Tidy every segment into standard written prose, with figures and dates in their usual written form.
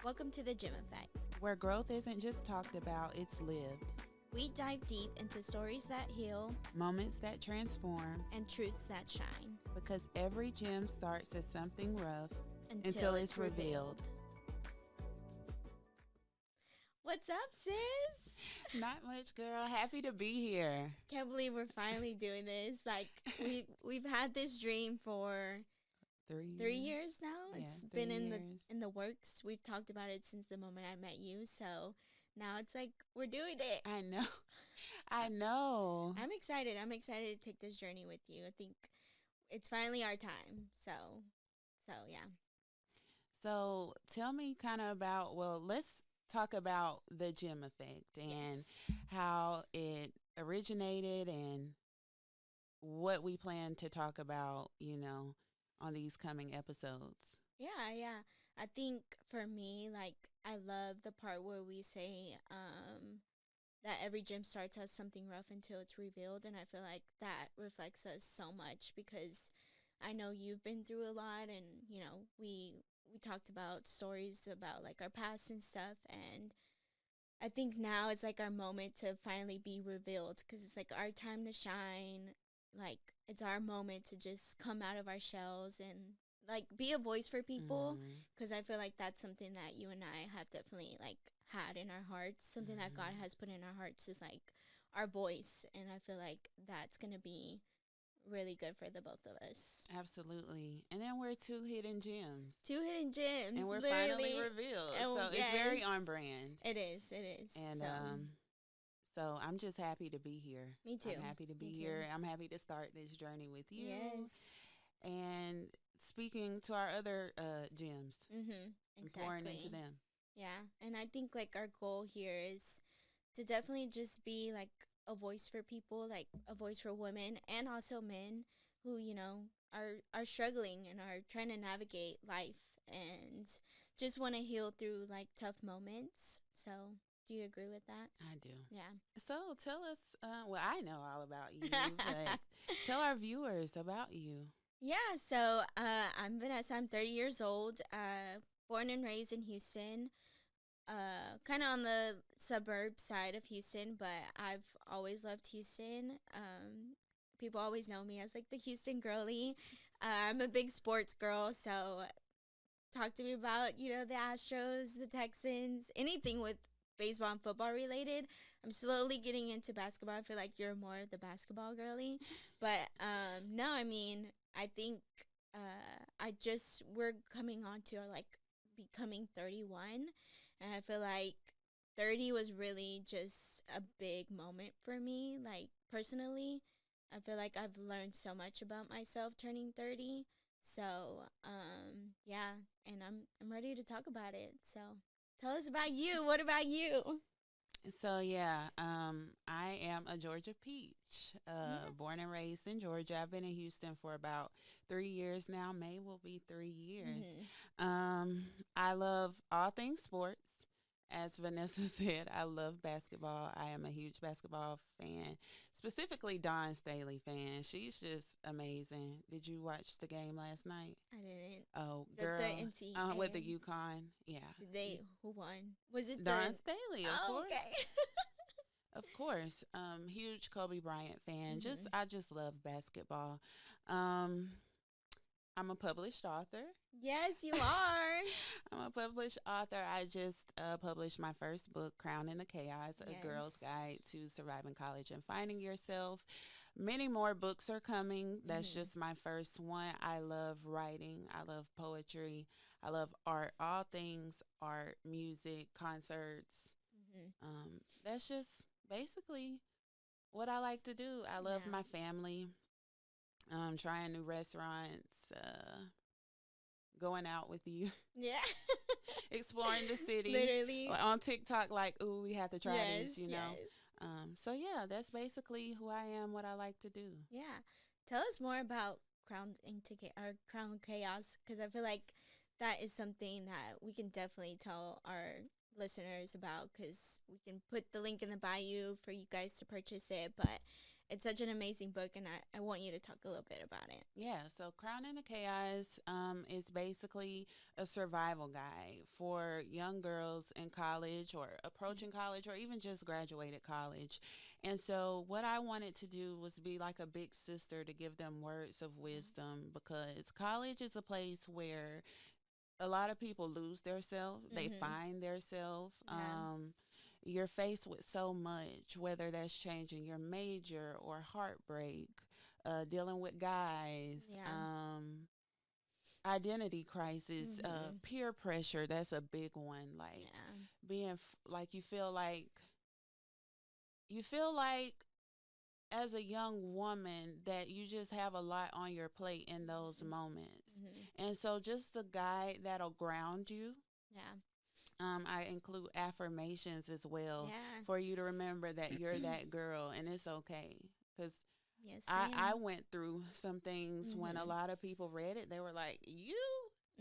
Welcome to the Gym Effect. Where growth isn't just talked about, it's lived. We dive deep into stories that heal, Moments that transform, and truths that shine because every gym starts as something rough until it's revealed. What's up, sis? Not much, girl. Happy to be here. Can't believe we're finally doing this. Like we've had this dream for 3 years now. Yeah, It's 3 been years. in the works. We've talked about it since the moment I met you. So now it's like we're doing it. I know. I know. I'm excited. I'm excited to take this journey with you. I think it's finally our time. So yeah. So tell me kind of about, let's talk about the gym effect and Yes. how it originated and what we plan to talk about, on these coming episodes. Yeah. I think for me, like, I love the part where we say that every gym starts as something rough until it's revealed. And I feel like that reflects us so much because I know you've been through a lot and, we talked about stories about like our past and stuff. And I think now it's like our moment to finally be revealed because it's like our time to shine. Like it's our moment to just come out of our shells and like be a voice for people because I feel like that's something that you and I have definitely like had in our hearts. Something that God has put in our hearts is like our voice, and I feel like that's gonna be really good for the both of us. Absolutely. And then we're two hidden gems. Two hidden gems, And we're literally. finally revealed. Oh, so it's very on brand. It is. And so I'm just happy to be here. Me too. I'm happy to be Me here. too. I'm happy to start this journey with you. Yes. And speaking to our other gems and pouring into them. Yeah. And I think like our goal here is to definitely just be like a voice for people, like a voice for women and also men who, are struggling and are trying to navigate life and just want to heal through like tough moments. So do you agree with that? I do. Yeah. So tell us, I know all about you, but tell our viewers about you. Yeah, so I'm Vanessa. I'm 30 years old, born and raised in Houston, kind of on the suburb side of Houston, but I've always loved Houston. People always know me as like the Houston girly. I'm a big sports girl, so talk to me about, the Astros, the Texans, anything with baseball and football related. I'm slowly getting into basketball. I feel like you're more the basketball girly. But no, I mean, I think we're coming on to like becoming 31. And I feel like 30 was really just a big moment for me, like personally. I feel like I've learned so much about myself turning 30. So, yeah, and I'm ready to talk about it. So, tell us about you. What about you? So I am a Georgia peach, born and raised in Georgia. I've been in Houston for about 3 years now. May will be 3 years. I love all things sports. As Vanessa said, I love basketball. I am a huge basketball fan, specifically Dawn Staley fan. She's just amazing. Did you watch the game last night? I didn't. Oh, Is girl, that the NCAA? with the UConn, yeah. Did they? Who won? Was it Dawn Staley, of course. Okay. Of course. Huge Kobe Bryant fan. I just love basketball. I'm a published author. Yes, you are. I'm a published author. I just published my first book, Crown in the Chaos, Yes. A Girl's Guide to Surviving College and Finding Yourself. Many more books are coming. That's just my first one. I love writing. I love poetry. I love art, all things art, music, concerts. That's just basically what I like to do. I love my family, trying new restaurants, going out with you. Yeah. Exploring the city. Literally. On TikTok, like, ooh, we have to try this, Yes. So, yeah, that's basically who I am, what I like to do. Yeah. Tell us more about Crown Chaos, because I feel like that is something that we can definitely tell our listeners about, because we can put the link in the bio for you guys to purchase it. But it's such an amazing book, and I want you to talk a little bit about it. Yeah, so Crowning the Chaos is basically a survival guide for young girls in college or approaching college or even just graduated college. And so, what I wanted to do was be like a big sister to give them words of wisdom because college is a place where a lot of people lose their self, they Mm-hmm. find their self. Yeah. You're faced with so much, whether that's changing your major or heartbreak, dealing with guys, Yeah. identity crisis, Mm-hmm. peer pressure. That's a big one. Like Yeah. like you feel like as a young woman that you just have a lot on your plate in those Mm-hmm. moments. Mm-hmm. And so just a guide that'll ground you. Yeah. I include affirmations as well Yeah. for you to remember that you're that girl and it's okay. Because Yes, I ma'am. went through some things when a Mm-hmm. lot of people read it. They were like, you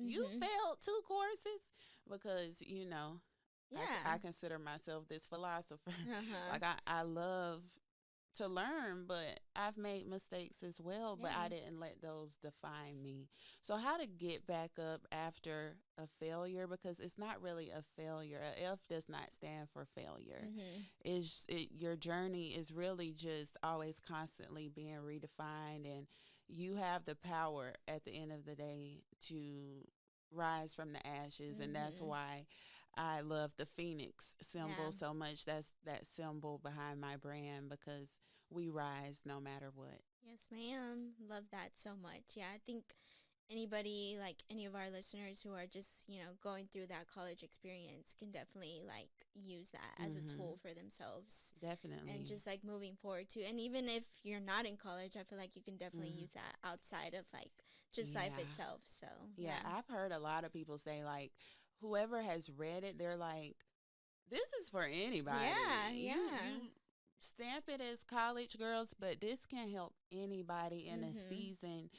Mm-hmm. failed two courses? Because, I Yeah. consider myself this philosopher. Uh-huh. Like, I love to learn, but I've made mistakes as well, but I Yeah. didn't let those define me. So, how to get back up after a failure, because it's not really a failure. A F does not stand for failure. Mm-hmm. Your journey is really just always constantly being redefined, and you have the power at the end of the day to rise from the ashes, and that's Mm-hmm. why I love the phoenix symbol Yeah. so much. That's that symbol behind my brand because we rise no matter what. Yes, ma'am. Love that so much. Yeah, I think anybody, like any of our listeners who are just, going through that college experience can definitely like use that as a Mm-hmm. tool for themselves and Definitely. just like moving forward too. And even if you're not in college, I feel like you can definitely Mm-hmm. use that outside of like just life Yeah. itself. So, Yeah. yeah. I've heard a lot of people say, like, whoever has read it, they're like, this is for Yeah, anybody. You yeah. stamp it as college girls, but this can help anybody in a Mhm. season,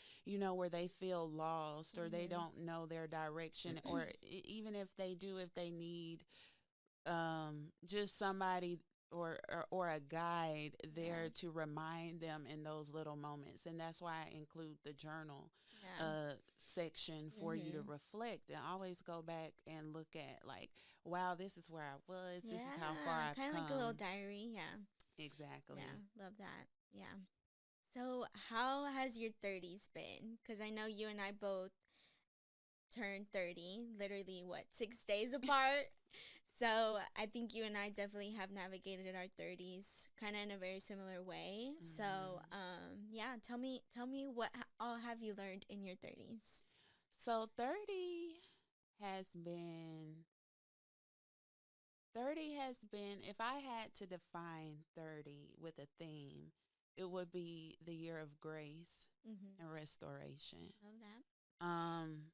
where they feel lost or they Mhm. don't know their direction, or even if they do, if they need just somebody or a guide there Yeah. to remind them in those little moments. And that's why I include the journal Yeah. section for you to Mhm. reflect and always go back and look at, like, wow, this is where I was, this is how far Yeah, I've kind of like a little come. diary. Yeah. Exactly. Yeah, love that. Yeah. So, how has your 30s been? Because I know you and I both turned 30, literally, what, 6 days apart? So, I think you and I definitely have navigated our 30s kind of in a very similar way. So, Hmm. yeah, tell me what all have you learned in your 30s? So has been 30 has been, if I had to define 30 with a theme, it would be the year of grace Mm-hmm. and restoration. Love that. Um,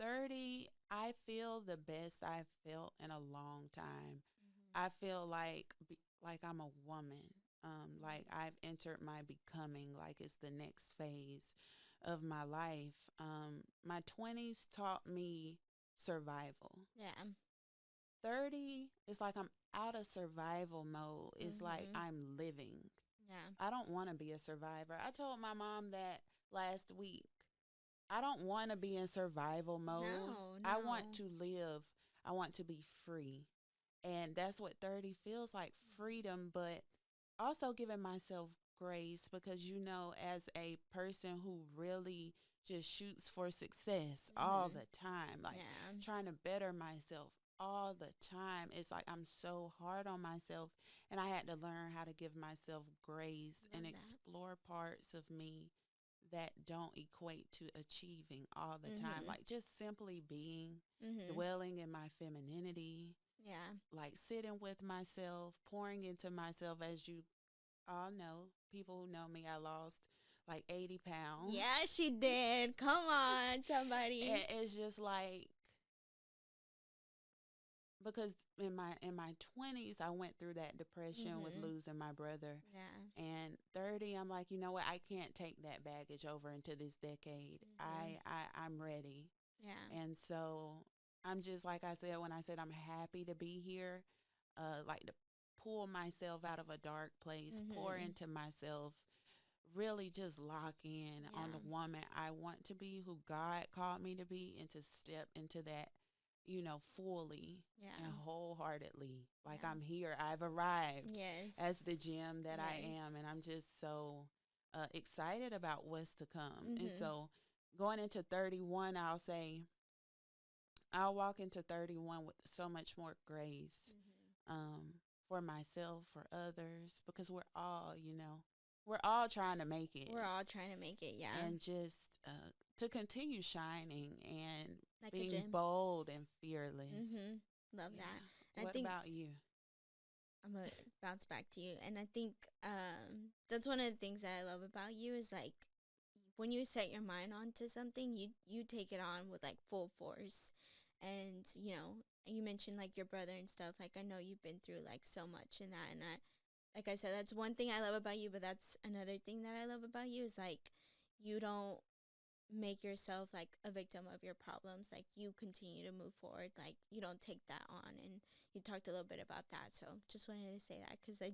30, I feel the best I've felt in a long time. I Mm-hmm. feel like I'm a woman. Like I've entered my becoming, like it's the next phase of my life. My 20s taught me survival. Yeah. 30, it's like I'm out of survival mode. It's like Mm-hmm. I'm living. Yeah. I don't want to be a survivor. I told my mom that last week. I don't want to be in survival mode. No, I want no. to live. I want to be free. And that's what 30 feels like, freedom, but also giving myself grace because, as a person who really just shoots for success all Mm-hmm. the time, like Yeah. trying to better myself all the time, it's like I'm so hard on myself. And I had to learn how to give myself grace and Love that. explore parts of me that don't equate to achieving all the time. Mm-hmm. Like just simply being, Mm-hmm. dwelling in my femininity, Yeah. like sitting with myself, pouring into myself. As you all know, people who know me, I lost like 80 pounds. Yeah, she did. Come on, And somebody. it's just like, because in my 20s I went through that depression with Mm-hmm. losing my brother. Yeah. And 30, I'm like, you know what? I can't take that baggage over into this decade. Mm-hmm. I'm ready. Yeah. And so I'm just, like I said, when I said I'm happy to be here, like the pull myself out of a dark place, pour Mhm. into myself, really just lock in on the Yeah. woman I want to be, who God called me to be, and to step into that, fully and Yeah. wholeheartedly. Like, Yeah. I'm here, I've arrived as the Yes. gem that I am, and Yes. I'm just so excited about what's to come. And Mhm. so, going into 31, I'll walk into 31 with so much more grace, Mhm. um, for myself, for others, because we're all trying to make it, We're all trying to make it, yeah. and just to continue shining and Like a being gym. bold and fearless. Mhm. Love that. Yeah. And I What think about you? I'm gonna bounce back to you. And I think that's one of the things that I love about you is like when you set your mind onto something, you take it on with like full force. And you mentioned like your brother and stuff. Like I know you've been through like so much in that, and I like I said, that's one thing I love about you. But that's another thing that I love about you is like you don't make yourself like a victim of your problems. Like you continue to move forward. Like you don't take that on. And you talked a little bit about that. So just wanted to say that because I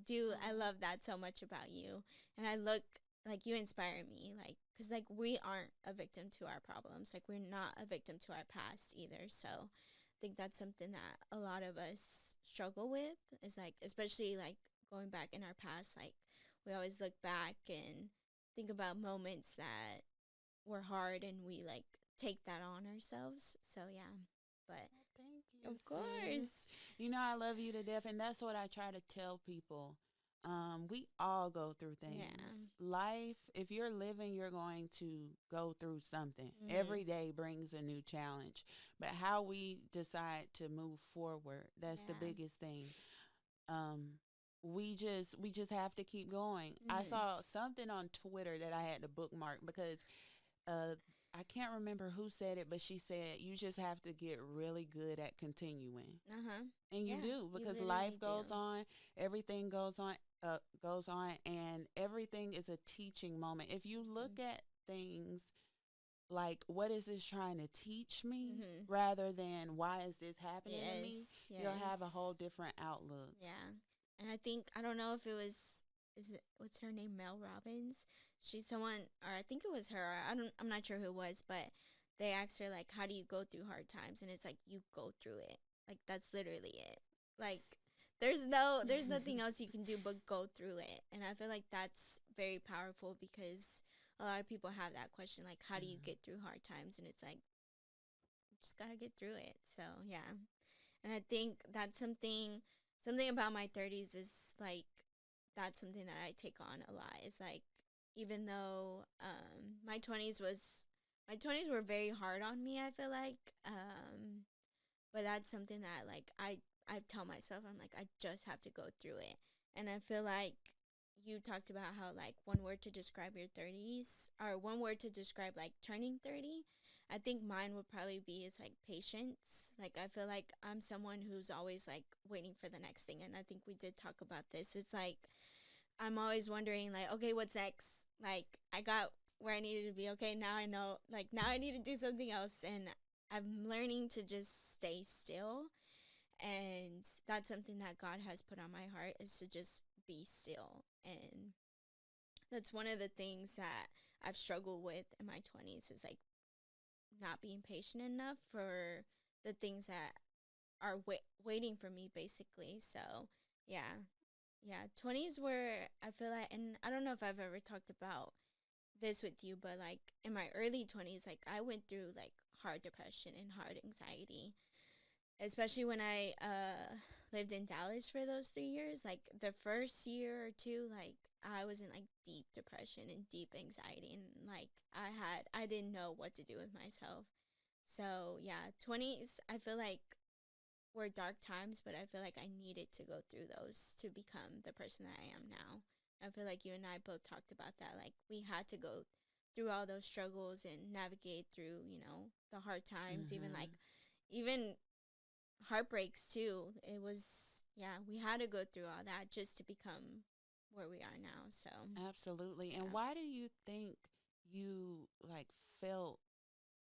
Oh, love that so much about you. And I look like you inspire me. Like, because like we aren't a victim to our problems. Like we're not a victim to our past either. So I think that's something that a lot of us struggle with is like, especially like going back in our past, like we always look back and think about moments that were hard and we like take that on ourselves. So yeah. But well, thank you, of sis. course. I love you to death, and that's what I try to tell people. We all go through things. Yeah. Life, if you're living, you're going to go through something. Mhm. Every day brings a new challenge. But how we decide to move forward, that's the Yeah. biggest thing. Um, we just have to keep going. I Mhm. saw something on Twitter that I had to bookmark because uh I can't remember who said it, but she said you just have to get really good at continuing. Uh-huh. And you Yeah, do, you because life literally goes do. on, everything goes on, and everything is a teaching moment. If you look Mhm. at things like, what is this trying to teach me, Mhm. rather than why is this happening to me, Yes, you'll have a whole yes. different outlook. Yeah. And I think I don't know if it was is it what's her name, Mel Robbins? She's someone or I think it was her. I'm not sure who it was, but they asked her like how do you go through hard times and it's like you go through it. Like that's literally it. Like there's nothing else you can do but go through it. And I feel like that's very powerful because a lot of people have that question like how do you Mhm. get through hard times and it's like you just got to get through it. So, yeah. And I think that's something about my 30s is like that's something that I take on a lot. Is like even though my 20s were very hard on me, I feel like but that's something that like I tell myself I'm like I just have to go through it. And I feel like you talked about how like one word to describe your 30s or one word to describe like turning 30. I think mine would probably be is like patience. Like I feel like I'm someone who's always like waiting for the next thing, and I think we did talk about this. It's like I'm always wondering like okay, what's next? Like I got where I needed to be. Okay, now I know like now I need to do something else, and I'm learning to just stay still. And that's something that God has put on my heart is to just be still. And that's one of the things that I've struggled with in my 20s is like not being patient enough for the things that are waiting for me basically. So, yeah. Yeah, 20s were I feel like and I don't know if I've ever talked about this with you, but like in my early 20s like I went through like hard depression and hard anxiety, especially when I lived in Dallas for those 3 years. Like the first year or two, like I was in like deep depression and deep anxiety, and like I didn't know what to do with myself. So yeah, 20s I feel like were dark times, but I feel like I needed to go through those to become the person that I am now. I feel like you and I both talked about that. Like we had to go through all those struggles and navigate through, the hard times, Mhm. even heartbreaks too. It was yeah, we had to go through all that just to become where we are now. So Absolutely. And yeah. why do you think you like felt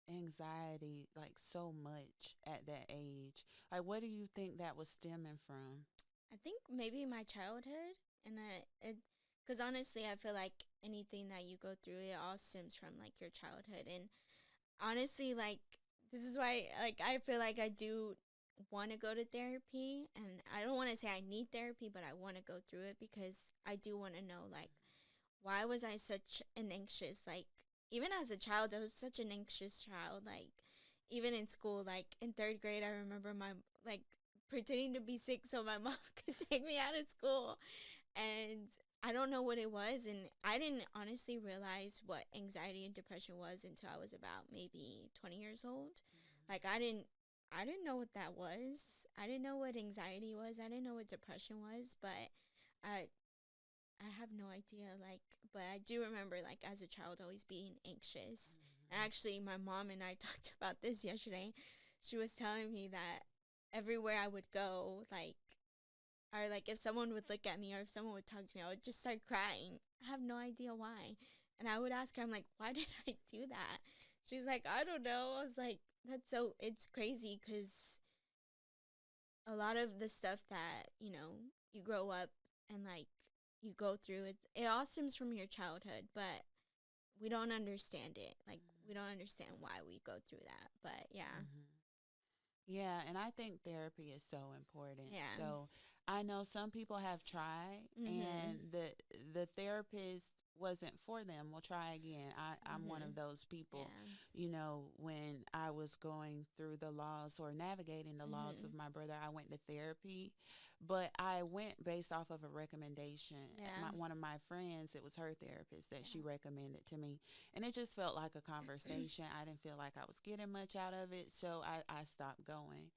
anxiety like so much at that age? Like, what do you think that was stemming from? I think maybe my childhood, and because honestly, I feel like anything that you go through, it all stems from like your childhood, and honestly, like this is why, like I feel like I do want to go to therapy, and I don't want to say I need therapy, but I want to go through it because I do want to know like why was I such an anxious, like even as a child, I was such an anxious child, like even in school, like in third grade, I remember my like pretending to be sick so my mom could take me out of school, and I don't know what it was, and I didn't honestly realize what anxiety and depression was until I was about maybe 20 years old. Like I didn't know what that was. I didn't know what anxiety was. I didn't know what depression was, but I I have no idea, like, but I do remember like as a child always being anxious. And actually my mom and I talked about this yesterday. She was telling me that everywhere I would go, like, or like if someone would look at me or if someone would talk to me, I would just start crying. I have no idea why. And I would ask her, I'm like, why did I do that? She's like, I don't know. I was like, it's crazy because a lot of the stuff that, you grow up and like you go through it all stems from your childhood, but we don't understand it. Like, we don't understand why we go through that. But yeah. Mm-hmm. Yeah, and I think therapy is so important. Yeah. So I know some people have tried, Mhm. and the therapist wasn't for them. We'll try again. I'm one of Mhm. those people. Yeah. When I was going through the loss or navigating the loss of Mhm. my brother, I went to therapy, but I went based off of a recommendation. Yeah. One of my friends, it was her therapist that she Yeah. recommended to me, and it just felt like a conversation. I didn't feel like I was getting much out of it, so I stopped going.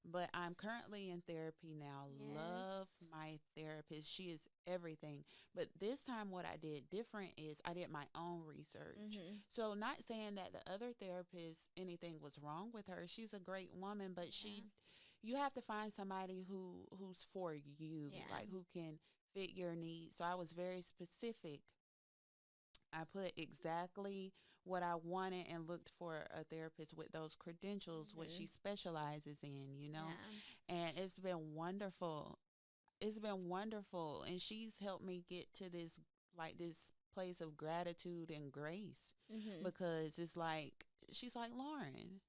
But I'm currently in therapy now. Love Yes. my therapist. She is everything. But this time, what I did different is I did my own research. Mhm. So, not saying that the other therapist, anything was wrong with her. She's a great woman, but Yeah. you have to find somebody who's for you, Yeah. like who can fit your needs. So, I was very specific. I put exactly what I wanted and looked for a therapist with those credentials, what she Mhm. specializes in. Yeah. And it's been wonderful. It's been wonderful. And she's helped me get to this place of gratitude and grace, Mhm. because it's like, she's like, Lauren,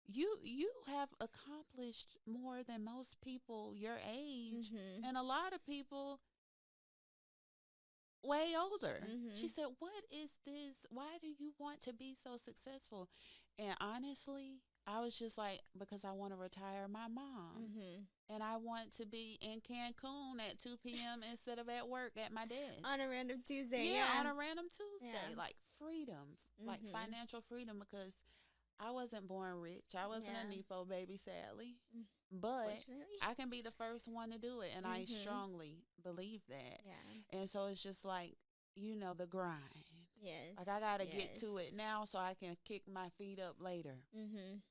you have accomplished more than most people your age, Mhm. and a lot of people way older. She Mhm. said, what is this? Why do you want to be so successful? And honestly, I was just like, because I want to retire my mom. Mhm. And I want to be in Cancun at 2 p.m. instead of at work at my desk. On a random Tuesday. Yeah, on Yeah. a random Yeah. Tuesday. Like freedom, like Mhm. financial freedom, because I wasn't born rich. I wasn't a Yeah. Nepo baby, sadly. Mm. But Fortunately. I can be the first one to do it. And I Mhm. strongly believe that. Yeah. And so it's just like, the grind. Like, I Yes. got to get to it Yes. now so I can kick my feet up later. Mhm.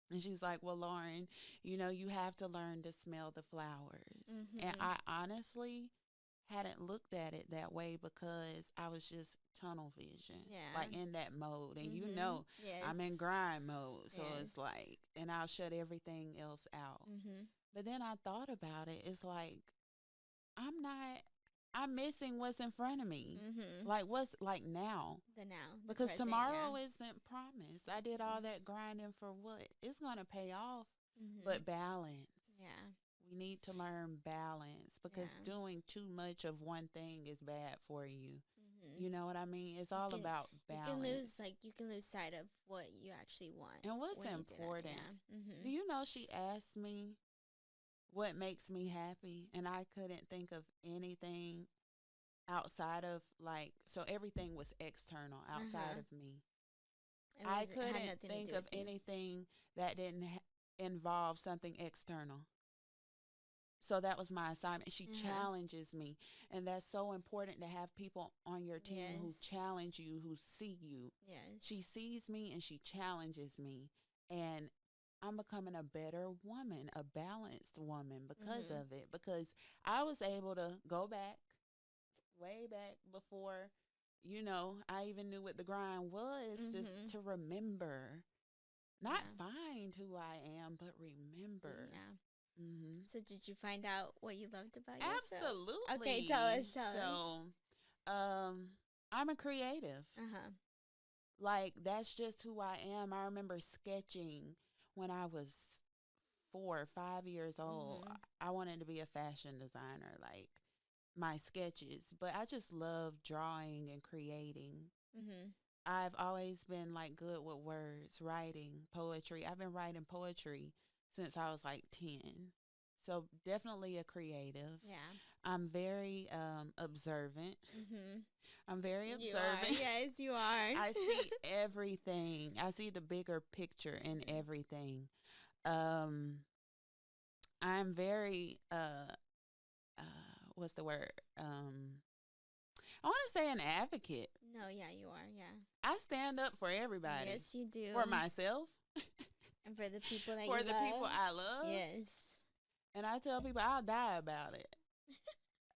And she's like, well, Lauren, you have to learn to smell the flowers. And Mhm. I honestly hadn't looked at it that way, because I was just tunnel vision, Yeah. like in that mode. And Mhm. I'm in Yes. grind mode. So it's Yes. like, and I'll shut everything else out. Mhm. But then I thought about it. It's like, I'm not, I'm missing what's in front of me. Mhm. Like, what's like now? The now, the Because present. Yeah. tomorrow isn't promised. I did all Mhm. that grinding for what? It's going to pay off, Mhm. but balance. Yeah. We need to learn balance, because Yeah. doing too much of one thing is bad for you. Mhm. You know what I mean? It's You all can about you can lose balance. like you can lose sight of what you actually want And what's when you do that. important? Yeah. Do Mhm. you know she asked me what makes me happy? And I couldn't think of anything outside of, like, so everything was external Uh outside huh. of me. I It had couldn't nothing to think do of with you. anything that didn't involve something external. So that was my assignment. She Uh huh. challenges me. And that's so important, to have people on your team who Yes. challenge you, who see you. She Yes. sees me and she challenges me. And I'm becoming a better woman, a balanced woman because Mhm. of it. Because I was able to go back, way back before, I even knew what the grind was, Mhm. to remember, not Yeah. find who I am, but remember. Yeah. Mm-hmm. So did you find out what you loved about yourself? Okay, tell Absolutely. us, tell us. So, I'm a creative. Uh-huh. Like, that's just who I am. I remember sketching when I was 4 or 5 years old. Mhm. I wanted to be a fashion designer, like my sketches, but I just love drawing and creating. Mhm. I've always been like good with words, writing, poetry. I've been writing poetry since I was like 10. So definitely a creative. Yeah. I'm very observant. Mhm. I'm very You are. observant. Yes, you are. I see everything. I see the bigger picture in Mhm. everything. Um, I'm very uh, what's the word? I want to say an advocate. No, yeah, you are. Yeah. I stand up for everybody, Yes, you do. for myself, And for the people that for you the people love. I love, Yes. and I tell people I'll die about it.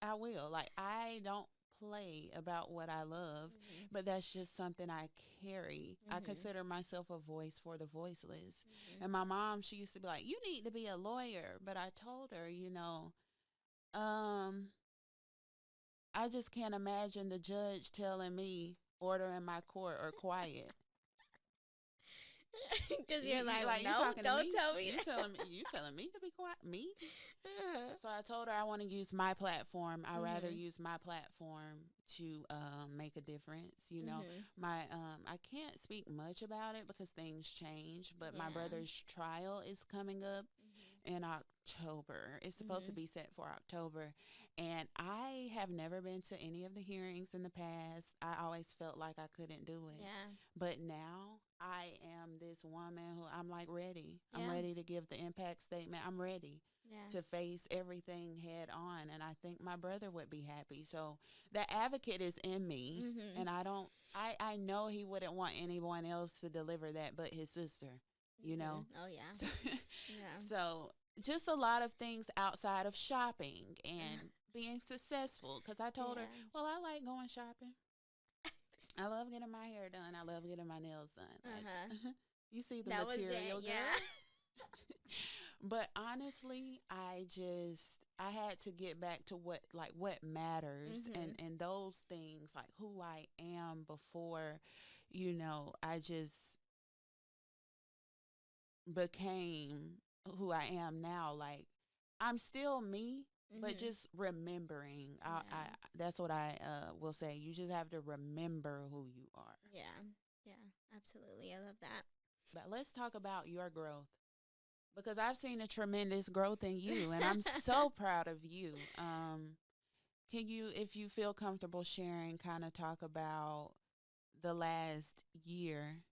I will. Like, I don't play about what I love, Mhm. but that's just something I carry. I Mhm. consider myself a voice for the voiceless. Mhm. And my mom, she used to be like, "You need to be a lawyer," but I told her, um, I just can't imagine the judge telling me order in my court or quiet. Because you're like, Like, you no, talking to don't me? tell me that. You telling me to be quiet? Me? Uh-huh. So I told her I want to use my platform. I rather Mhm. use my platform to make a difference. Mhm. My I can't speak much about it because things change. But my Yeah. brother's trial is coming up Mhm. in October. It's supposed to Mhm. be set for October, and I have never been to any of the hearings in the past. I always felt like I couldn't do it, Yeah. but now I am this woman who I'm like ready. I'm Yeah. ready to give the impact statement. I'm ready Yeah. to face everything head on, and I think my brother would be happy. So the advocate is in me, Mhm. and I know he wouldn't want anyone else to deliver that but his sister, you know. Mhm. Oh yeah. So, Yeah. so just a lot of things outside of shopping and being successful, because I told her, Yeah. well, I like going shopping. I love getting my hair done. I love getting my nails done. Uh huh. Like, you see the That was it. material, Yeah. girl. But honestly, I had to get back to what matters, Mhm. and those things, like who I am before, I just became who I am now. Like, I'm still me, but Mhm. just remembering. I Yeah. That's what I will say. You just have to remember who you are. Yeah. Yeah. Absolutely. I love that. But let's talk about your growth, because I've seen a tremendous growth in you, and I'm so proud of you. Can you, if you feel comfortable sharing, kind of talk about the last year?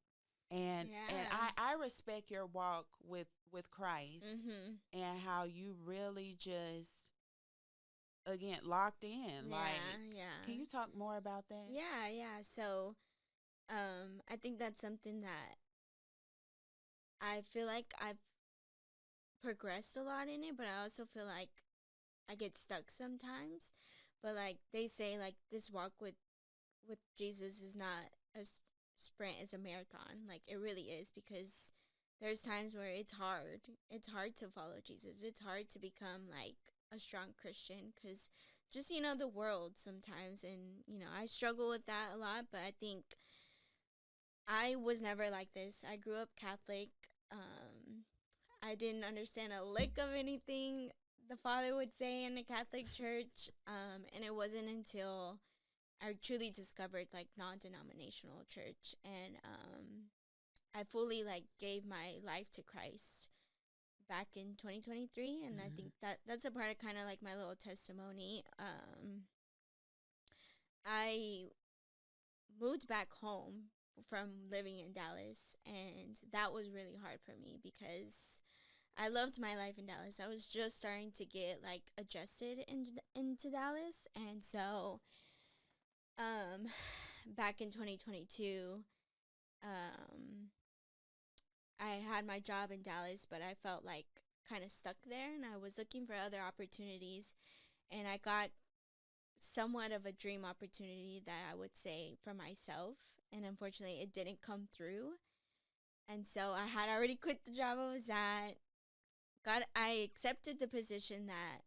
And Yeah. I respect your walk with Christ, Mhm. and how you really just, again, locked in. Yeah. Like, can Yeah. you talk more about that? Yeah. Yeah. So, I think that's something that I feel like I've progressed a lot in it, but I also feel like I get stuck sometimes. But like they say, like this walk with Jesus is not sprint, it's a marathon. Like it really is, because there's times where it's hard. It's hard to follow Jesus. It's hard to become like a strong Christian, because just the world sometimes, and I struggle with that a lot. But I think I was never like this. I grew up Catholic. I didn't understand a lick of anything the father would say in a Catholic church. And it wasn't until I truly discovered like non-denominational church, and I fully like gave my life to Christ back in 2023. And I Mm-hmm. think that's a part of kind of like my little testimony. I moved back home from living in Dallas, and that was really hard for me because I loved my life in Dallas. I was just starting to get like adjusted into Dallas, and so um back in 2022, um I had my job in Dallas, but I felt like kind of stuck there, and I was looking for other opportunities, and I got somewhat of a dream opportunity that I would say for myself, and unfortunately it didn't come through. And so I had already quit the job I was at, God, I accepted the position that,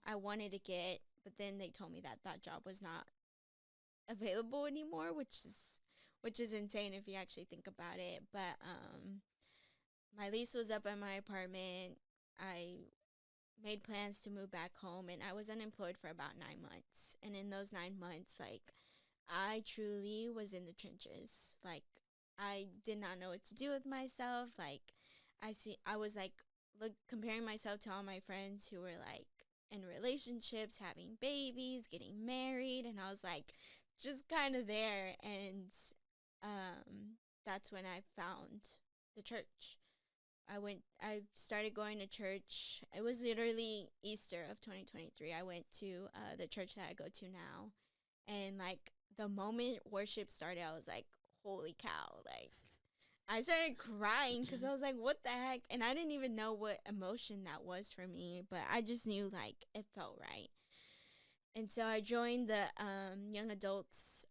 I wanted to get, but then they told me that that job was not available anymore, which is insane if you actually think about it. But my lease was up at my apartment. I made plans to move back home, and I was unemployed for about 9 months. And in those 9 months, like, I truly was in the trenches. Like, I did not know what to do with myself. Like, I was like, comparing myself to all my friends who were like in relationships, having babies, getting married, and I was like just kind of there. And that's when I found the church. I started going to church. It was literally Easter of 2023. I went to the church that I go to now. And like the moment worship started, I was like, holy cow. Like, I started crying because I was like, what the heck? And I didn't even know what emotion that was for me, but I just knew like it felt right. And so I joined the young adults,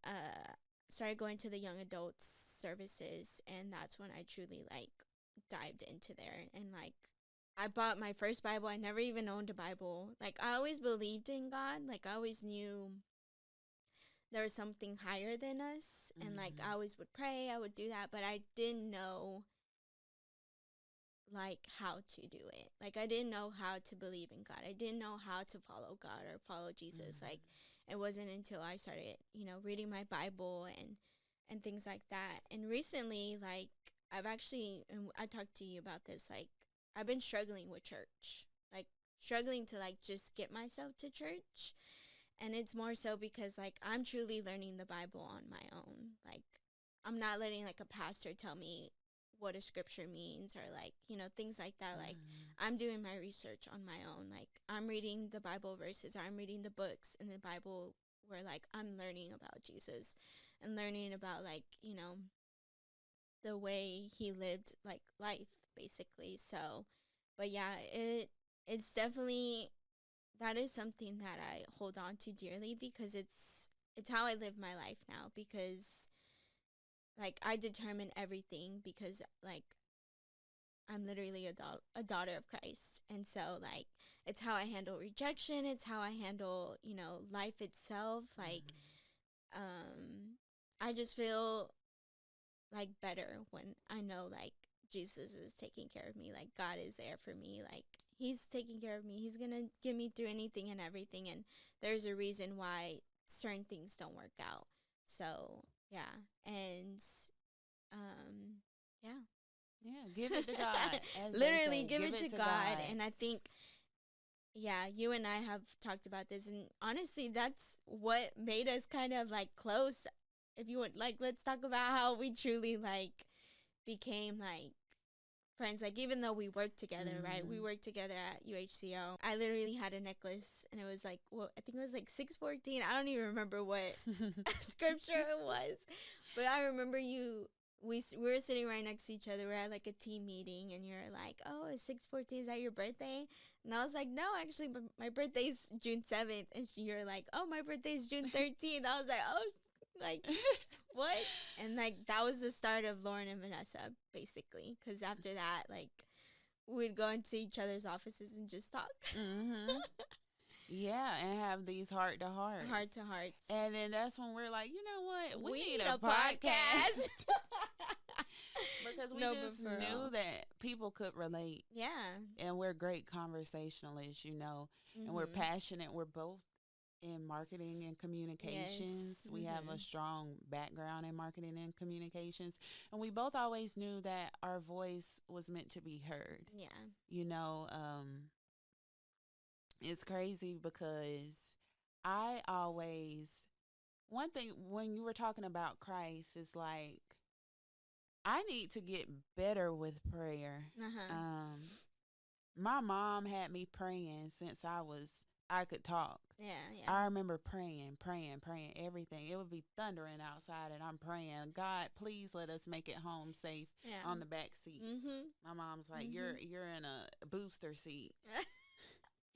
started going to the young adults services, and that's when I truly like dived into there. And like, I bought my first Bible. I never even owned a Bible. Like, I always believed in God. Like, I always knew there was something higher than us. And like, I always would pray, I would do that, but I didn't know like how to do it. Like, I didn't know how to believe in God. I didn't know how to follow God or follow Jesus. Like, it wasn't until I started, reading my Bible and things like that. And recently, like, I've actually, and I talked to you about this, like, I've been struggling with church. Like, struggling to like just get myself to church. And it's more so because like I'm truly learning the Bible on my own. Like, I'm not letting like a pastor tell me what a scripture means, or like, things like that. Like, I'm doing my research on my own. Like, I'm reading the Bible verses, or I'm reading the books in the Bible where like I'm learning about Jesus and learning about like, the way he lived like life basically. So, but yeah, it's definitely, that is something that I hold on to dearly, because it's how I live my life now. Because like, I determine everything, because like I'm literally a daughter of Christ. And so like, it's how I handle rejection, it's how I handle, life itself. Like, I just feel like better when I know like Jesus is taking care of me. Like, God is there for me. Like, he's taking care of me. He's going to get me through anything and everything. And there's a reason why certain things don't work out. So, yeah. And, yeah. Yeah, give it to God. As they Literally, say, give it to God. God. And I think, yeah, you and I have talked about this. And honestly, that's what made us kind of like close. If you would like, let's talk about how we truly like became like friends. Like, even though we worked together, right? We worked together at UHCO. I literally had a necklace, and it was like, well, I think it was like 614. I don't even remember what scripture it was, but I remember we were sitting right next to each other. We're at like a team meeting, and you're like, "Oh, is 614? Is that your birthday?" And I was like, "No, actually, but my birthday's June 7th." And you're like, "Oh, my birthday's June 13th." I was like, "Oh, like." What? And like, that was the start of Lauren and Vanessa, basically, because after that, like, we'd go into each other's offices and just talk. Yeah, and have these heart to hearts. Heart to hearts. And then that's when we're like, you know what? We need a a podcast. Because we No, just but for knew real. that people could relate. Yeah. And we're great conversationalists, and we're passionate. We're both in marketing and communications. Yes. We have a strong background in marketing and communications. And we both always knew that our voice was meant to be heard. Yeah. You know, it's crazy because I always, one thing when you were talking about Christ is like, I need to get better with prayer. My mom had me praying since I could talk. Yeah. Yeah. I remember praying everything. It would be thundering outside, and I'm praying, God, please let us make it home safe on the back seat. My mom's like, you're in a booster seat.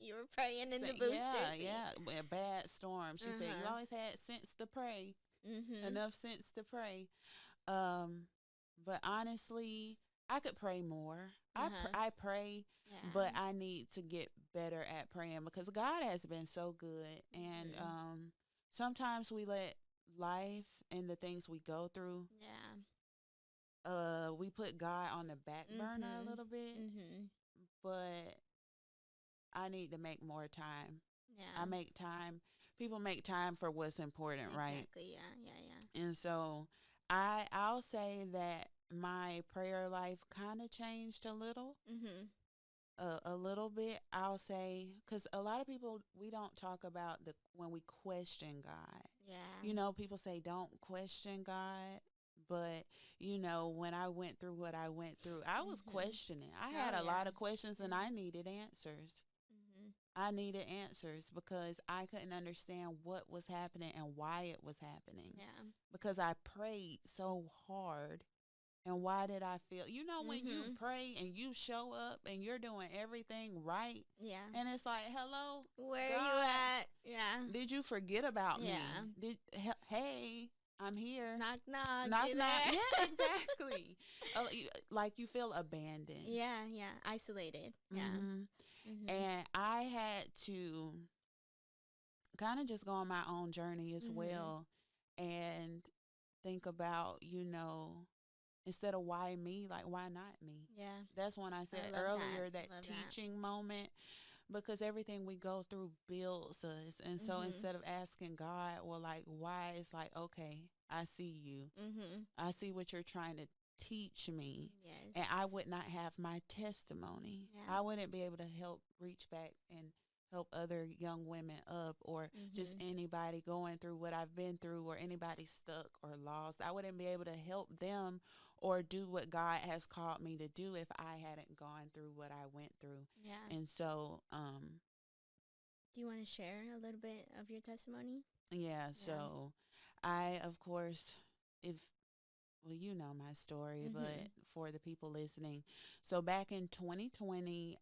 You were praying in the booster seat. Yeah, a bad storm. She said, you always had sense to pray, enough sense to pray. But honestly, I could pray more. Uh-huh. I pray, but Yeah. I need to get better at praying because God has been so good. And Mhm. sometimes we let life and the things we go through, Yeah. we put God on the back burner a Mhm. little bit. Mhm. But I need to make more time. I Yeah. make time. People make time for what's important, right? Exactly. Yeah. Yeah. Yeah. And so I'll say that my prayer life kind of changed a little. Mhm. A little bit, I'll say, because a lot of people, we don't talk about the when we question God. Yeah. You know, people say don't question God, but you know, when I went through what I went through, I was Mhm. questioning. I Oh had a yeah. lot of questions, and Yeah. I needed answers. Mhm. I needed answers because I couldn't understand what was happening and why it was happening. Yeah. Because I prayed so hard. And why did I feel, you know, when you Mhm. pray and you show up and you're doing everything right, Yeah. and it's like, hello, Where are you God, at? Yeah. did you forget about me? Yeah. Hey, I'm here. Knock knock. Knock, You knock. there? Yeah, exactly. Like you feel abandoned. Yeah. Yeah. Isolated. Yeah. Hmm. Mhm. And I had to kind of just go on my own journey as Mhm. well and think about, instead of why me, like why not me? Yeah. That's when I I said love that. earlier that Love that. teaching moment because everything we go through builds us. And so Mhm. instead of asking God, well, like, why? It's like, okay, I see you. Mhm. I see what you're trying to teach me. And I Yes. would not have my testimony. Yeah. I wouldn't be able to help reach back and help other young women up or just Mhm. anybody going through what I've been through or anybody stuck or lost. I wouldn't be able to help them or do what God has called me to do if I hadn't gone through what I went through. Yeah. And so, Do you want to share a little bit of your testimony? yeah, Yeah. so I, of course, if well, you know my story, but Mhm. for the people listening, so back in 2020,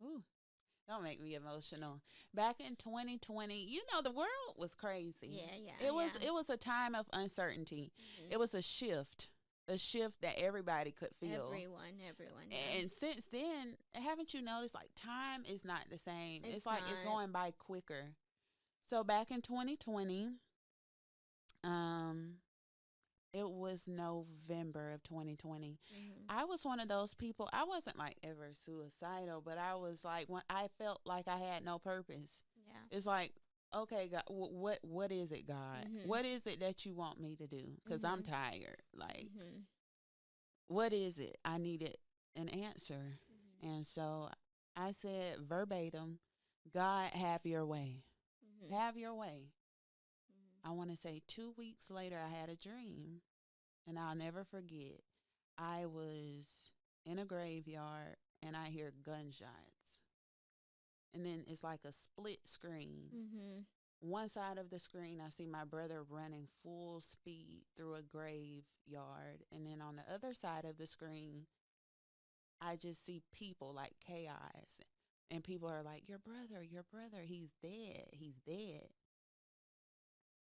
ooh, don't make me emotional. Back in 2020, the world was crazy. Yeah. Yeah. It was Yeah. it was a time of uncertainty. It Mhm. was a shift that everybody could feel. Everyone. Everyone. Yeah. And since then, haven't you noticed like time is not the same? It's It's like it's not. going by quicker. So back in 2020, um it was November of 2020. Mhm. I was one of those people. I wasn't like ever suicidal, but I was like when I felt like I had no purpose. Yeah. It's like, okay, God, what is it, God? Mhm. What is it that you want me to do? Cuz I'm Mhm. tired. Like, Mhm. what is it? I needed an answer. Mhm. And so I said verbatim, God, have your way. Mhm. Have your way. Mhm. I want to say 2 weeks later, I had a dream, and I'll never forget. I was in a graveyard, and I hear gunshots. And then it's like a split screen. Mhm. One side of the screen, I see my brother running full speed through a graveyard. And then on the other side of the screen, I just see people like chaos. And people are like, your brother, he's dead. He's dead.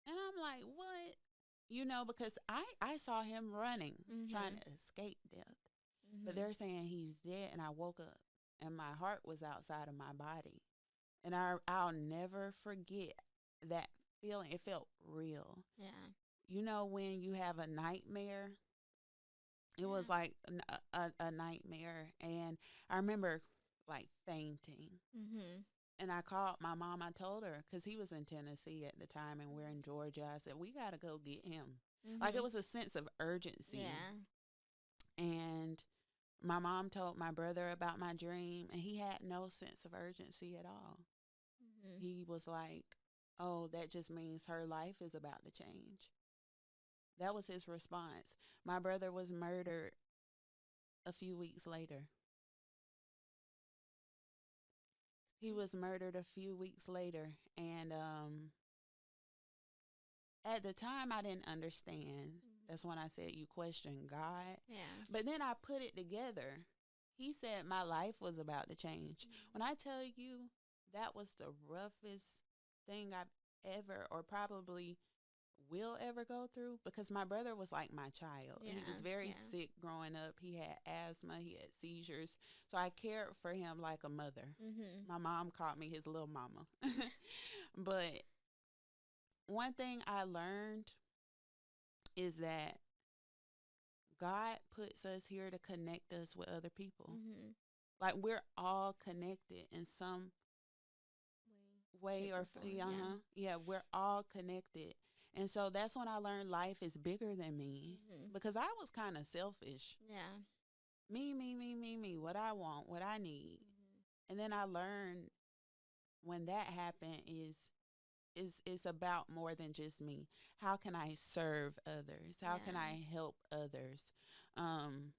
And I'm like, what? Because I saw him running, trying Mhm. to escape death. But Mhm. they're saying he's dead. And I woke up and my heart was outside of my body. And I'll never forget that feeling. It felt real. Yeah. When you have a nightmare, it was Yeah. like a nightmare. And I remember like fainting. Mhm. And I called my mom. I told her because he was in Tennessee at the time and we're in Georgia. I said, we got to go get him. Like it Mhm. was a sense of urgency. Yeah. And my mom told my brother about my dream and he had no sense of urgency at all. Mhm. He was like, oh, that just means her life is about to change. That was his response. My brother was murdered a few weeks later. He was murdered a few weeks later. And at the time, I didn't understand. Mhm. That's when I said, you question God. Yeah. But then I put it together. He said, my life was about to change. Mhm. When I tell you that was the roughest thing I've ever, or probably will ever go through, because my brother was like my child. Yeah. He was very Yeah. sick growing up. He had asthma, he had seizures. So I cared for him like a mother. Mhm. My mom called me his little mama. But one thing I learned is that God puts us here to connect us with other people. Mhm. Like we're all connected in some way Shape or or form. Yeah. yeah, we're all connected. And so that's when I learned life is bigger than me, Mhm. because I was kind of selfish. Yeah. Me, what I want, what I need. Mhm. And then I learned when that happened is about more than just me. How can I serve others? How can Yeah. I help others? Um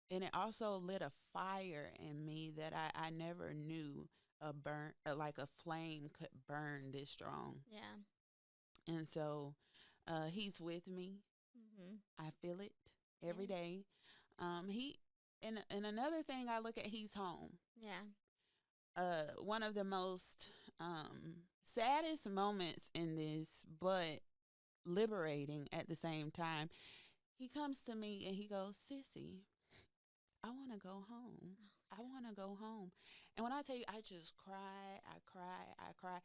and it also lit a fire in me that I never knew a burn like a flame could burn this strong. Yeah. And so he's with me. Mhm. I feel it every Yeah. day. He and another thing I look at, he's home. Yeah. One of the most saddest moments in this, but liberating at the same time. He comes to me and he goes, "Sissy, I want to go home. I want to go home." And when I tell you, I just cry, I cry.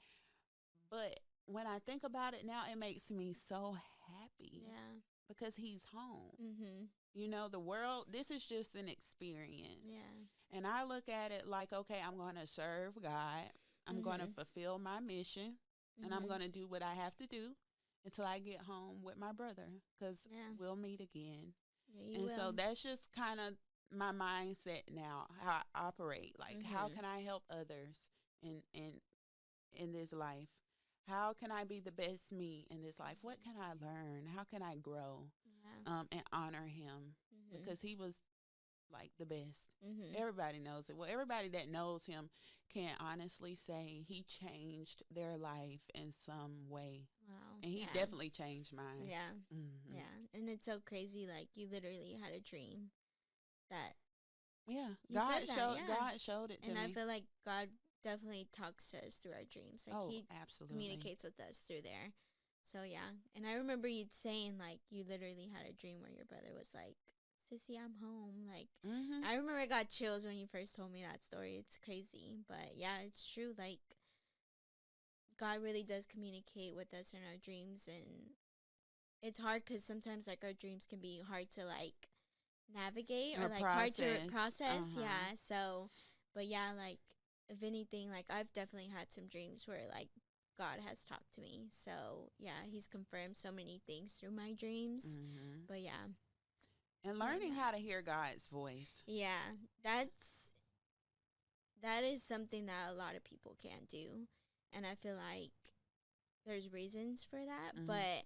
But when I think about it now, it makes me so happy Yeah. because he's home. Mhm. You know, the world, this is just an experience. Yeah. And I look at it like, okay, I'm going to serve God. I'm going to Mhm. fulfill my mission. And I'm Mhm. going to do what I have to do until I get home with my brother, because Yeah. we'll meet again. Yeah, you And so will. that's just kind of my mindset now, how I operate. Like, how Mhm. can I help others in this life? How can I be the best me in this life? What Mhm. can I learn? How can I grow? Yeah. And honor him, Mhm. because he was like the best. Mhm. Everybody knows it. Well, everybody that knows him can honestly say he changed their life in some way. Wow. And he Yeah. definitely changed mine. Yeah. Hmm. Yeah. And it's so crazy. Like you literally had a dream that Yeah, he said that. Yeah. God showed it to And I me. feel like God definitely talks to us through our dreams. Like Oh, he absolutely. communicates with us through there. So yeah. And I remember you saying like you literally had a dream where your brother was like, "Sissy, I'm home." Like Hmm. I remember I got chills when you first told me that story. It's crazy. But yeah, it's true. Like God really does communicate with us in our dreams, and it's hard because sometimes like our dreams can be hard to like navigate or Or like hard to process. process. Uh-huh. Yeah. So, but yeah, like if anything, like I've definitely had some dreams where like God has talked to me. So yeah, He's confirmed so many things through my dreams. Hmm. But yeah, And I love learning that. how to hear God's voice. Yeah, that is something that a lot of people can't do, and I feel like there's reasons for that, Hmm. but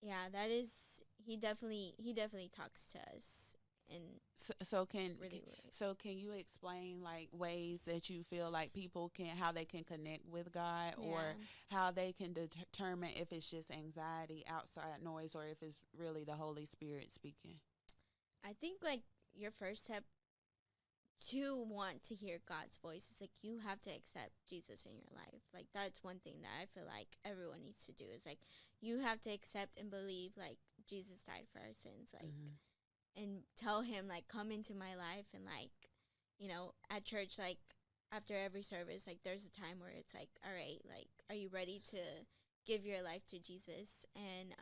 yeah, that is he definitely talks to us in So, so can really really so can you explain like ways that you feel like people can, how they can connect with God, or yeah. how they can determine if it's just anxiety, outside noise, or if it's really the Holy Spirit speaking? I think like your first step to want to hear God's voice is like you have to accept Jesus in your life. Like that's one thing that I feel like everyone needs to do is like you have to accept and believe like Jesus died for our sins, like Hmm. and tell him like come into my life and like at church like after every service like there's a time where it's like all right, like are you ready to give your life to Jesus? And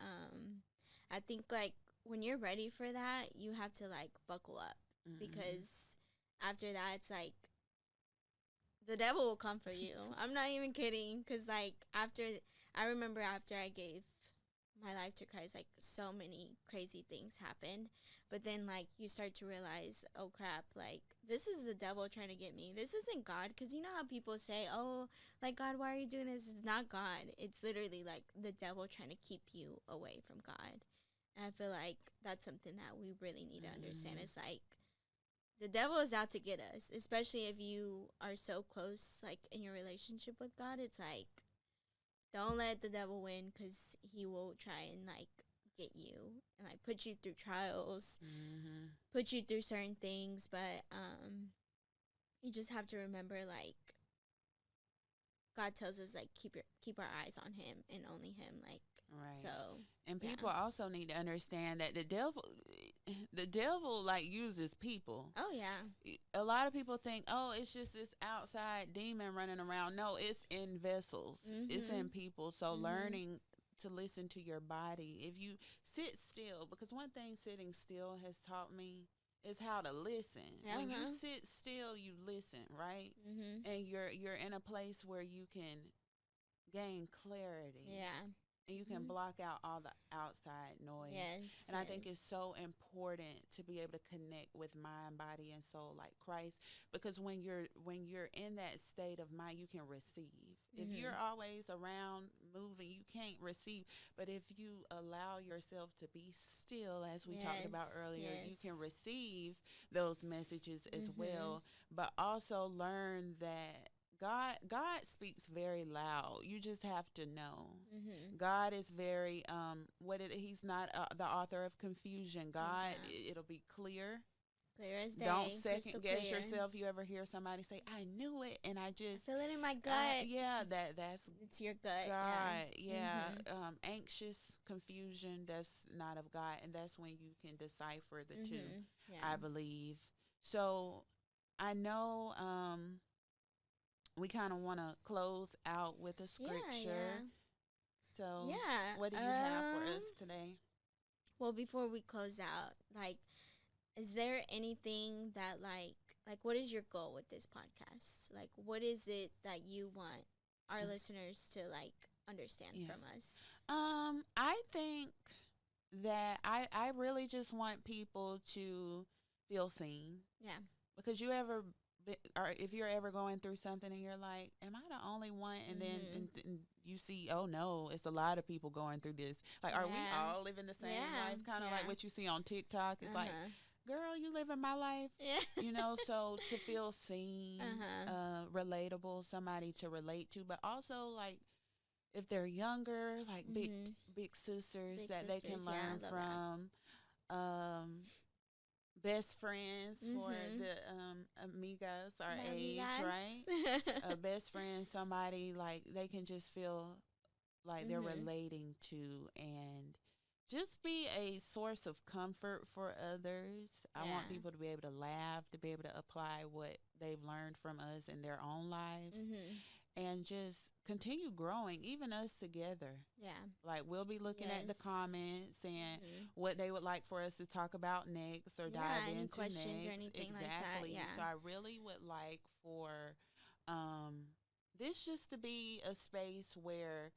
I think like when you're ready for that you have to like buckle up Hmm. because after that it's like the devil will come for you. I'm not even kidding because like after I remember after I gave my life to Christ, like so many crazy things happened. But then like you start to realize, oh crap, like this is the devil trying to get me. This isn't God, because you know how people say, oh, like God, why are you doing this? It's not God. It's literally like the devil trying to keep you away from God. And I feel like that's something that we really need to understand. Hmm. Is like the devil is out to get us, especially if you are so close, like in your relationship with God. It's like don't let the devil win because he will try and like get you and like put you through trials, Hmm. put you through certain things. But you just have to remember like God tells us like keep our eyes on him and only him, like, so Right. And yeah. people also need to understand that the devil like uses people. Oh yeah. A lot of people think, oh, it's just this outside demon running around. No, it's in vessels, it's in Mhm. people. So Mhm. learning to listen to your body. If you sit still, because one thing sitting still has taught me is how to listen. Uh When you huh. sit still, you listen, right? Mhm. And you're in a place where you can gain clarity Yeah. and you can Mhm. block out all the outside noise. Yes. And I think it's Yes. so important to be able to connect with mind, body, and soul like Christ, because when you're in that state of mind, you can receive. If you're Mhm. always around moving, you can't receive. But if you allow yourself to be still, as we talked about Yes. earlier, you can Yes. receive those messages as Mhm. well, but also learn that God speaks very loud. You just have to know. Mhm. God is very he's not the author of confusion. He's God, not. it'll be clear. Clear as Don't day, crystal second guess clear. yourself. You ever hear somebody say, "I knew it," and I I just feel it in my gut. yeah, that's It's your gut, yeah. God. Yeah, Mhm. anxious confusion, that's not of God, and that's when you can decipher the two, Mhm. Yeah. I believe. So I know we kind of want to close out with a Yeah, scripture. yeah. So, Yeah. what do you have for us today? Well, before we close out, like, is there anything that like what is your goal with this podcast? Like, what is it that you want our Mm, listeners to like understand yeah. from us? I think that I really just want people to feel seen, Yeah. because you ever or if you're ever going through something and you're like, am I the only one? And then Mhm. and you see, oh no, it's a lot of people going through this. Like, are we Yeah. all living the same Yeah. life? Kind of like Yeah. what you see on TikTok. It's Uh like, huh. girl, you living my life. Yeah. So to feel seen, Uh-huh. relatable, somebody to relate to, but also like if they're younger, like Mhm. big sisters Big that they can sisters, yeah, learn I love that. from, best friends for Mhm. the amigas our The age, right? amigas. A best friend, somebody like they can just feel like they're Mhm. relating to, and just be a source of comfort for others. I want Yeah. people to be able to laugh, to be able to apply what they've learned from us in their own lives, Mhm. and just continue growing, even us together. Yeah. Like, we'll be looking at the Yes. comments and Mhm. what they would like for us to talk about next or dive Yeah, any into questions or next. anything like that? Exactly. So Yeah. I really would like for um this just to be a space where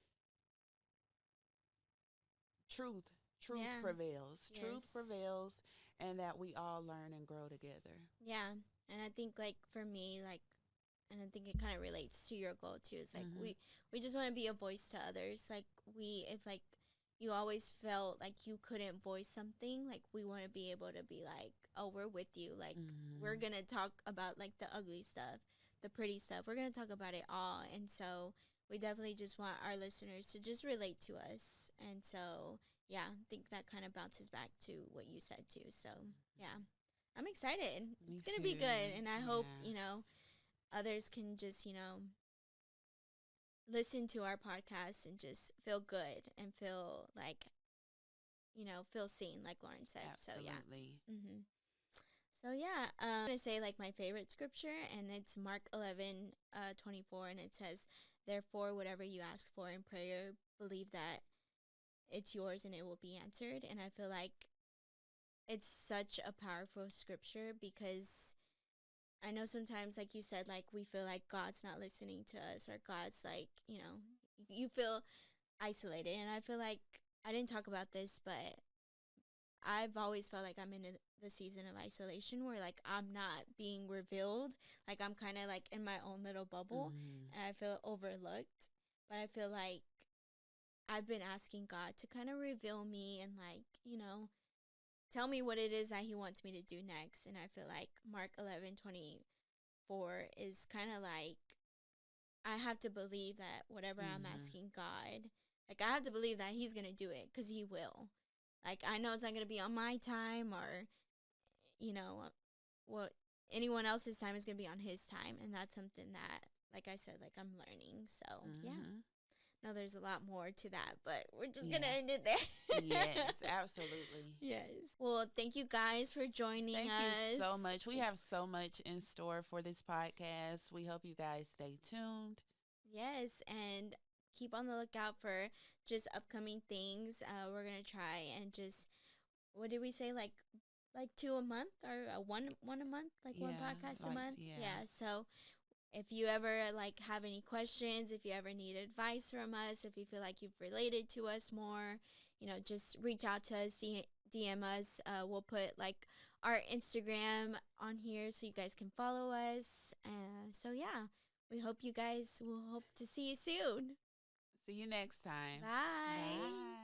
truth truth Yeah. prevails. Truth Yes. prevails, and that we all learn and grow together. Yeah. And I think like for me, like, and I think it kind of relates to your goal too. It's like Mhm. we just want to be a voice to others. Like we if like you always felt like you couldn't voice something, like we want to be able to be like, "Oh, we're with you." Like we're Mhm. going to talk about like the ugly stuff, the pretty stuff. We're going to talk about it all. And so we definitely just want our listeners to just relate to us. And so, yeah, I think that kind of bounces back to what you said too. So, yeah. I'm excited. It's Me going to be good. too. And I hope, Yeah. others can just, listen to our podcast and just feel good and feel like, feel seen, like Lauren said. So, yeah. Absolutely. hmm So, yeah, I'm going to say like my favorite scripture, and it's Mark 11, 24, and it says, "Therefore, whatever you ask for in prayer, believe that it's yours and it will be answered." And I feel like it's such a powerful scripture because I know sometimes, like you said, like we feel like God's not listening to us or God's like, you feel isolated. And I feel like I didn't talk about this, but I've always felt like I'm in the season of isolation where like I'm not being revealed. Like I'm kind of like in my own little bubble Mhm. and I feel overlooked. But I feel like I've been asking God to kind of reveal me and like, tell me what it is that he wants me to do next. And I feel like Mark 11:24 is kind of like I have to believe that whatever I'm Mhm. asking God, like I have to believe that he's going to do it cuz he will. Like I know it's not going to be on my time or you know what anyone else's time is going to be on his time, and that's something that like I said, like I'm learning. So yeah. Mm-hmm. No, there's a lot more to that, but we're just gonna Yeah. end it there. Yes, absolutely. Yes. Well, thank you guys for joining Thank you so us. much. We have so much in store for this podcast. We hope you guys stay tuned. Yes, and keep on the lookout for just upcoming things. We're gonna try and just, what did we say, like two a month, or one a month, like one Yeah, podcast a like, month. yeah. Yeah. So if you ever like have any questions, if you ever need advice from us, if you feel like you've related to us more, just reach out to us, DM us. We'll put like our Instagram on here so you guys can follow us. So yeah, we hope to see you soon. See you next time. Bye. Bye.